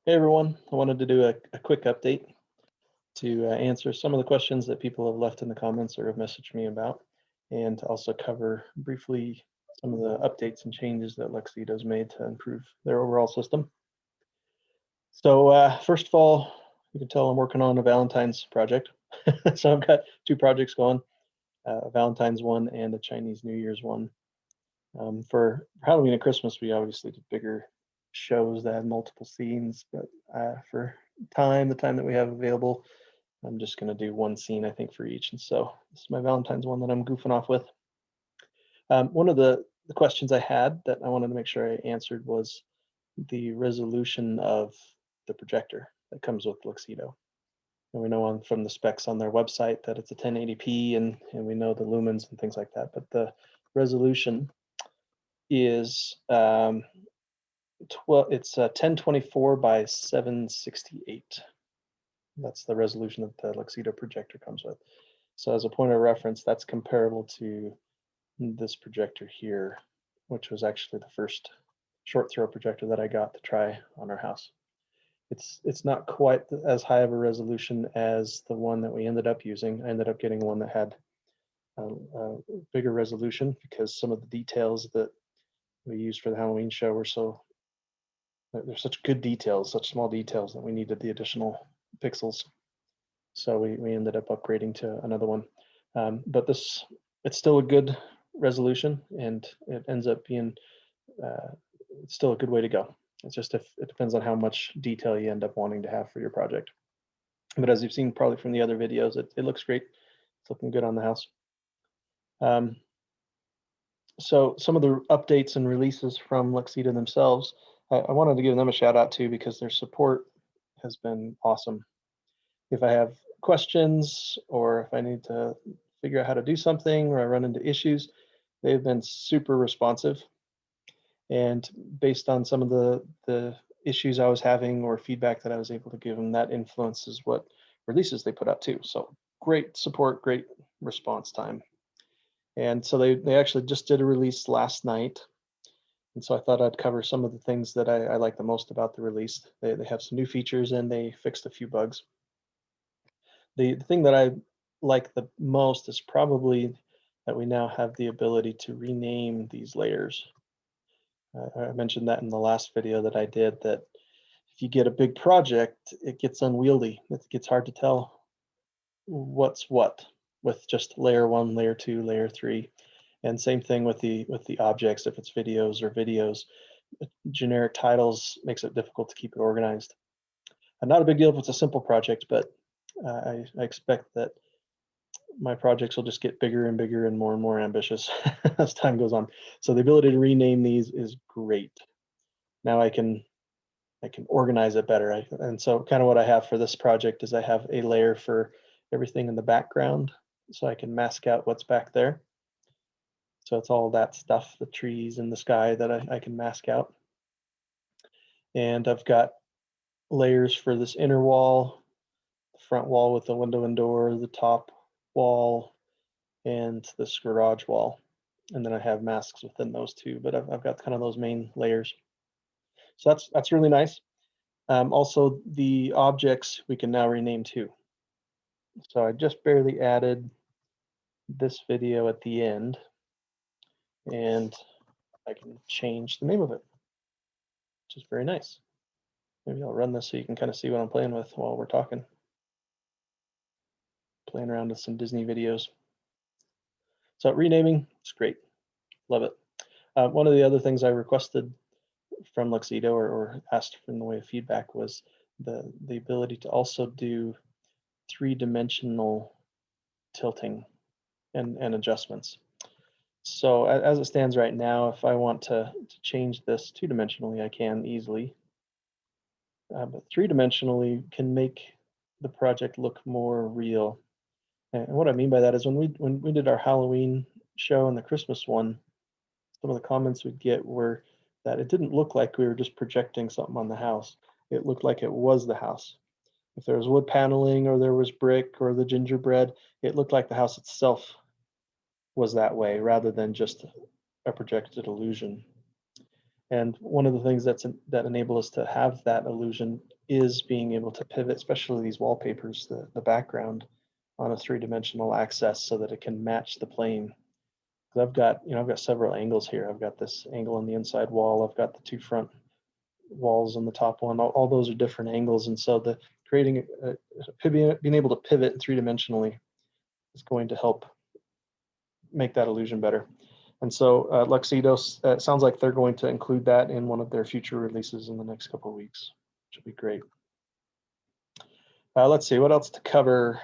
Hey everyone, I wanted to do a quick update to answer some of the questions that people have left in the comments or have messaged me about, and to also cover briefly some of the updates and changes that Luxedo's made to improve their overall system. So first of all, you can tell I'm working on a Valentine's project. So I've got two projects going, a Valentine's one and a Chinese New Year's one. For Halloween and Christmas, we obviously did bigger shows that had multiple scenes, but for the time that we have available, I'm just going to do one scene, I think, for each. And so this is my Valentine's one that I'm goofing off with. One of the questions I had that I wanted to make sure I answered was the resolution of the projector that comes with Luxedo. And we know from the specs on their website that it's a 1080p and we know the lumens and things like that, but the resolution is it's 1024 by 768. That's the resolution that the Luxedo projector comes with. So as a point of reference, that's comparable to this projector here, which was actually the first short throw projector that I got to try on our house. It's not quite as high of a resolution as the one that we ended up using. I ended up getting one that had a bigger resolution because some of the details that we used for the Halloween show were there's such good details, such small details that we needed the additional pixels. So we ended up upgrading to another one. But it's still a good resolution, and it ends up being it's still a good way to go. It's just it depends on how much detail you end up wanting to have for your project. But as you've seen probably from the other videos, it looks great. It's looking good on the house. So some of the updates and releases from Luxedo themselves, I wanted to give them a shout out too because their support has been awesome. If I have questions or if I need to figure out how to do something or I run into issues, they've been super responsive. And based on some of the issues I was having or feedback that I was able to give them, that influences what releases they put out too. So great support, great response time. And so they actually just did a release last night. And so I thought I'd cover some of the things that I like the most about the release. They have some new features and they fixed a few bugs. The thing that I like the most is probably that we now have the ability to rename these layers. I mentioned that in the last video that I did, that if you get a big project, it gets unwieldy. It gets hard to tell what's what with just layer one, layer two, layer three. And same thing with the objects. If it's videos, generic titles makes it difficult to keep it organized. And not a big deal if it's a simple project, but I expect that my projects will just get bigger and bigger and more ambitious as time goes on. So the ability to rename these is great. Now I can organize it better. And so kind of what I have for this project is I have a layer for everything in the background, so I can mask out what's back there. So it's all that stuff, the trees and the sky, that I can mask out. And I've got layers for this inner wall, the front wall with the window and door, the top wall, and this garage wall. And then I have masks within those two, but I've got kind of those main layers. So that's really nice. Also, the objects we can now rename too. So I just barely added this video at the end, and I can change the name of it, which is very nice. Maybe I'll run this so you can kind of see what I'm playing with while we're talking. Playing around with some Disney videos. So renaming, it's great. Love it. One of the other things I requested from Luxedo or asked in the way of feedback was the ability to also do three-dimensional tilting and adjustments. So as it stands right now, if I want to change this two-dimensionally, I can easily. But three-dimensionally can make the project look more real. And what I mean by that is when we did our Halloween show and the Christmas one, some of the comments we'd get were that it didn't look like we were just projecting something on the house. It looked like it was the house. If there was wood paneling or there was brick or the gingerbread, it looked like the house itself was that way rather than just a projected illusion. And one of the things that enable us to have that illusion is being able to pivot, especially these wallpapers, the background on a three-dimensional axis so that it can match the plane. 'Cause I've got several angles here. I've got this angle on the inside wall. I've got the two front walls on the top one. All those are different angles, and so the creating being able to pivot three-dimensionally is going to help make that illusion better. And so Luxedo sounds like they're going to include that in one of their future releases in the next couple of weeks, which will be great. Let's see, what else to cover?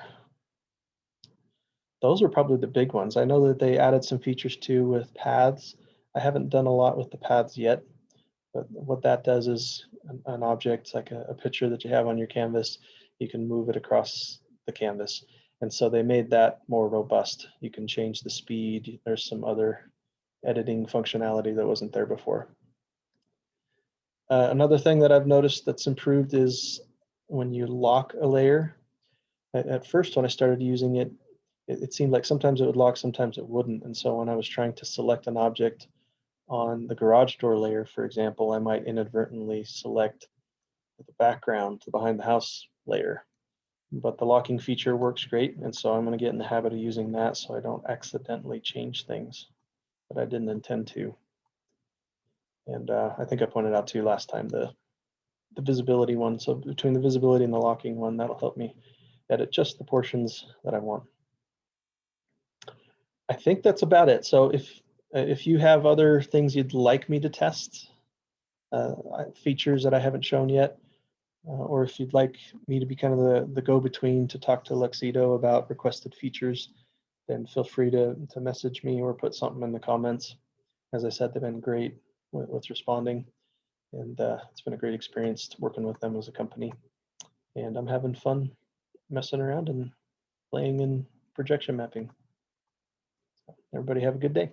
Those are probably the big ones. I know that they added some features too with paths. I haven't done a lot with the paths yet, but what that does is an object like a picture that you have on your canvas, you can move it across the canvas. And so they made that more robust. You can change the speed. There's some other editing functionality that wasn't there before. Another thing that I've noticed that's improved is when you lock a layer. At first, when I started using it, it seemed like sometimes it would lock, sometimes it wouldn't. And so when I was trying to select an object on the garage door layer, for example, I might inadvertently select the background, the behind the house layer. But the locking feature works great, and so I'm going to get in the habit of using that so I don't accidentally change things that I didn't intend to. And I think I pointed out too last time the visibility one. So between the visibility and the locking one, that'll help me edit just the portions that I want. I think that's about it. So if you have other things you'd like me to test, features that I haven't shown yet, or if you'd like me to be kind of the go-between to talk to Luxedo about requested features, then feel free to message me or put something in the comments. As I said, they've been great with responding, and it's been a great experience working with them as a company. And I'm having fun messing around and playing in projection mapping. Everybody have a good day.